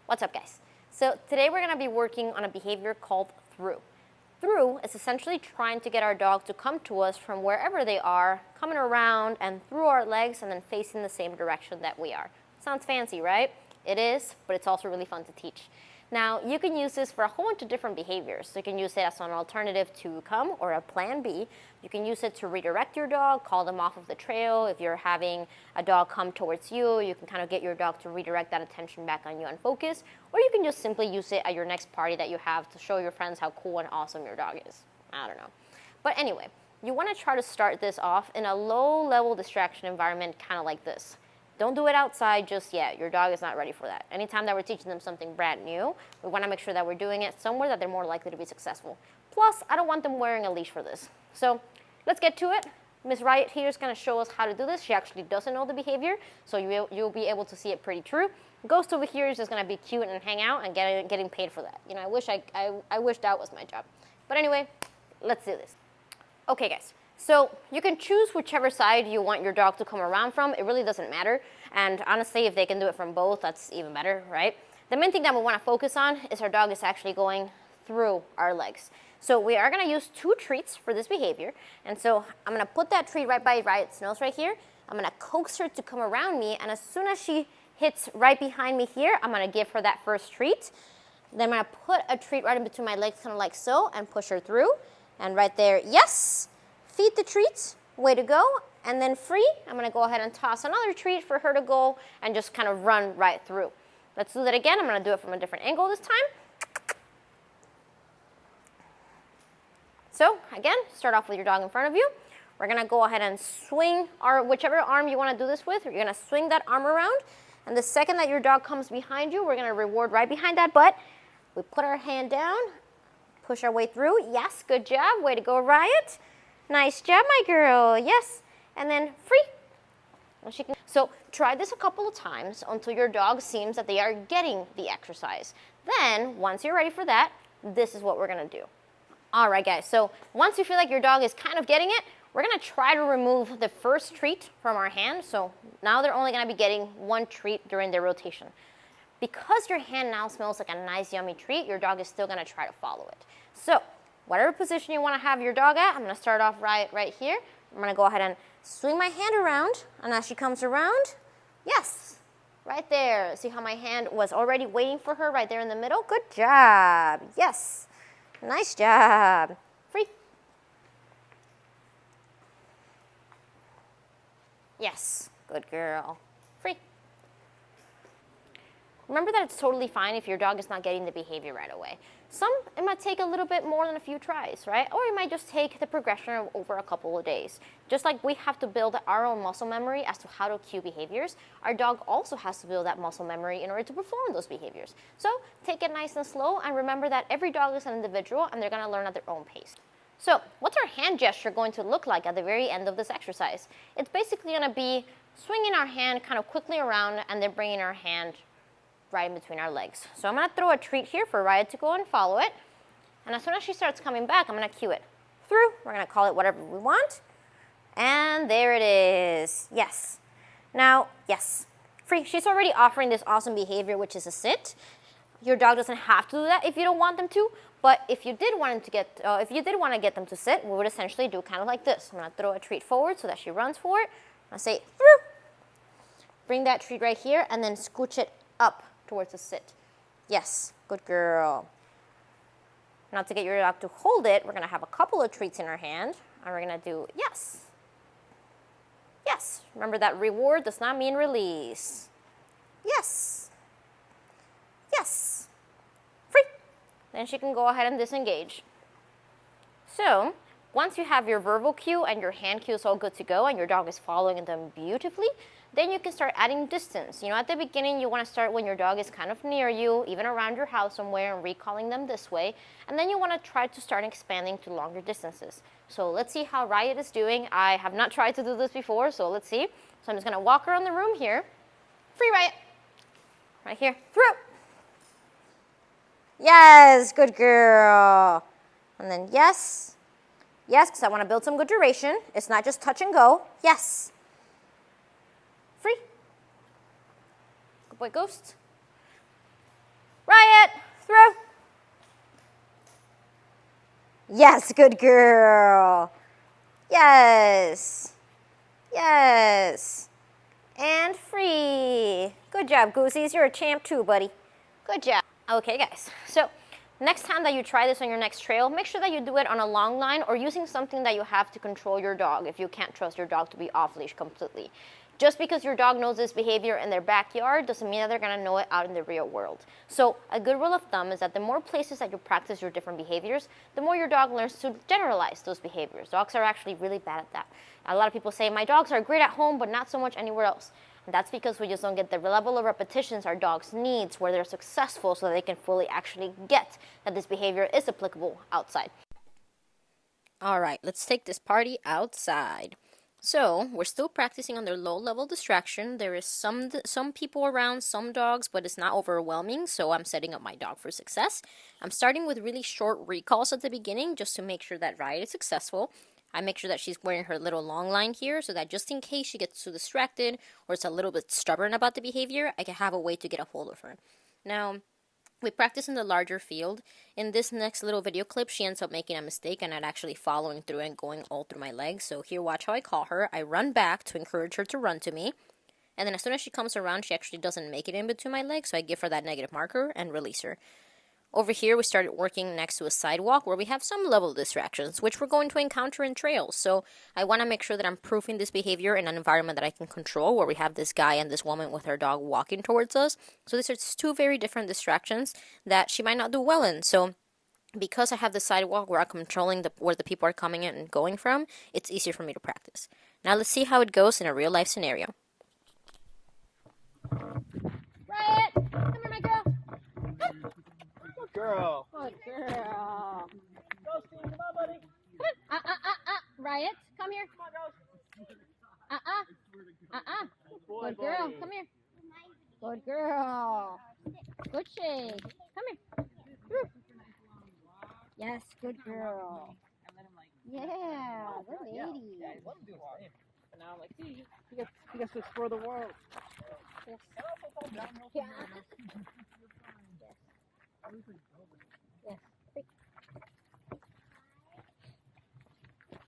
What's up, guys? So today we're going to be working on a behavior called through. Through is essentially trying to get our dog to come to us from wherever they are, coming around and through our legs and then facing the same direction that we are. Sounds fancy, right? It is, but it's also really fun to teach. Now, you can use this for a whole bunch of different behaviors. So you can use it as an alternative to come or a plan B. You can use it to redirect your dog, call them off of the trail. If you're having a dog come towards you, you can kind of get your dog to redirect that attention back on you and focus. Or you can just simply use it at your next party that you have to show your friends how cool and awesome your dog is. I don't know. But anyway, you want to try to start this off in a low-level distraction environment, kind of like this. Don't do it outside just yet. Your dog is not ready for that. Anytime that we're teaching them something brand new, we want to make sure that we're doing it somewhere that they're more likely to be successful. Plus, I don't want them wearing a leash for this. So let's get to it. Miss Riot here is going to show us how to do this. She actually doesn't know the behavior, so you'll be able to see it pretty true. Ghost over here is just going to be cute and hang out and getting paid for that. You know, I wish that was my job. But anyway, let's do this. Okay, guys. So you can choose whichever side you want your dog to come around from. It really doesn't matter. And honestly, if they can do it from both, that's even better, right? The main thing that we want to focus on is our dog is actually going through our legs. So we are going to use 2 treats for this behavior. And so I'm going to put that treat right by Riot's nose right here. I'm going to coax her to come around me. And as soon as she hits right behind me here, I'm going to give her that first treat. Then I'm going to put a treat right in between my legs, kind of like so, and push her through. And right there, yes. Feed the treats, way to go, and then free. I'm going to go ahead and toss another treat for her to go and just kind of run right through. Let's do that again. I'm going to do it from a different angle this time. So again, start off with your dog in front of you. We're going to go ahead and swing whichever arm you want to do this with. You're going to swing that arm around, and the second that your dog comes behind you, we're going to reward right behind that butt. We put our hand down, push our way through. Yes, good job. Way to go, Riot. Nice job, my girl. Yes. And then free. And she can. So try this a couple of times until your dog seems that they are getting the exercise. Then, once you're ready for that, this is what we're going to do. All right, guys. So once you feel like your dog is kind of getting it, we're going to try to remove the first treat from our hand. So now they're only going to be getting 1 treat during their rotation. Because your hand now smells like a nice, yummy treat, your dog is still going to try to follow it. So whatever position you want to have your dog at, I'm going to start off right here. I'm going to go ahead and swing my hand around, and as she comes around, yes, right there. See how my hand was already waiting for her right there in the middle? Good job. Yes. Nice job. Free. Yes. Good girl. Free. Remember that it's totally fine if your dog is not getting the behavior right away. It might take a little bit more than a few tries, right? Or it might just take the progression of over a couple of days. Just like we have to build our own muscle memory as to how to cue behaviors, our dog also has to build that muscle memory in order to perform those behaviors. So take it nice and slow, and remember that every dog is an individual and they're going to learn at their own pace. So what's our hand gesture going to look like at the very end of this exercise? It's basically going to be swinging our hand kind of quickly around and then bringing our hand right in between our legs. So I'm going to throw a treat here for Riot to go and follow it. And as soon as she starts coming back, I'm going to cue it through. We're going to call it whatever we want. And there it is. Yes. Now, yes. Free. She's already offering this awesome behavior, which is a sit. Your dog doesn't have to do that if you don't want them to. But if you did want to get them to sit, we would essentially do kind of like this. I'm going to throw a treat forward so that she runs for it. I'm going to say through. Bring that treat right here and then scooch it up towards the sit. Yes, good girl. Now to get your dog to hold it, we're going to have a couple of treats in our hand, and we're going to do yes. Yes. Remember that reward does not mean release. Yes. Yes. Free. Then she can go ahead and disengage. So once you have your verbal cue and your hand cues all good to go and your dog is following them beautifully, then you can start adding distance. You know, at the beginning, you want to start when your dog is kind of near you, even around your house somewhere, and recalling them this way. And then you want to try to start expanding to longer distances. So let's see how Riot is doing. I have not tried to do this before, so let's see. So I'm just going to walk around the room here. Free, Riot. Right here. Through. Yes, good girl. And then yes. Yes, because I want to build some good duration. It's not just touch and go. Yes. Free. Good boy, Ghost. Yes, good girl. Yes. Yes. And free. Good job, Goosies. You're a champ too, buddy. Good job. Okay, guys. So next time that you try this on your next trail, make sure that you do it on a long line or using something that you have to control your dog if you can't trust your dog to be off leash completely. Just because your dog knows this behavior in their backyard doesn't mean that they're gonna know it out in the real world. So a good rule of thumb is that the more places that you practice your different behaviors, the more your dog learns to generalize those behaviors. Dogs are actually really bad at that. A lot of people say, my dogs are great at home, but not so much anywhere else. And that's because we just don't get the level of repetitions our dogs need where they're successful so they can fully actually get that this behavior is applicable outside. All right, let's take this party outside. So we're still practicing on their low-level distraction. There is some people around, some dogs, but it's not overwhelming, so I'm setting up my dog for success. I'm starting with really short recalls at the beginning just to make sure that Riot is successful. I make sure that she's wearing her little long line here so that just in case she gets too distracted or is a little bit stubborn about the behavior, I can have a way to get a hold of her. Now, we practice in the larger field. In this next little video clip, she ends up making a mistake and not actually following through and going all through my legs. So here, watch how I call her. I run back to encourage her to run to me. And then as soon as she comes around, she actually doesn't make it in between my legs. So I give her that negative marker and release her. Over here, we started working next to a sidewalk where we have some level distractions, which we're going to encounter in trails. So I want to make sure that I'm proofing this behavior in an environment that I can control, where we have this guy and this woman with her dog walking towards us. So these are two very different distractions that she might not do well in. So because I have the sidewalk where I'm controlling where the people are coming in and going from, it's easier for me to practice. Now let's see how it goes in a real life scenario. Riot, come here, my girl. Good girl. Good girl. Go, Steve. Come on, buddy. Come on. Riot, come here. Come on, go. Good girl, come here. Good girl. Good shake. Come here. Yes, good girl. Yeah, good lady. Yeah, he's letting him do his thing. And now I'm like, see, he gets to explore the world. Yes. And also fall down real Yeah, quick.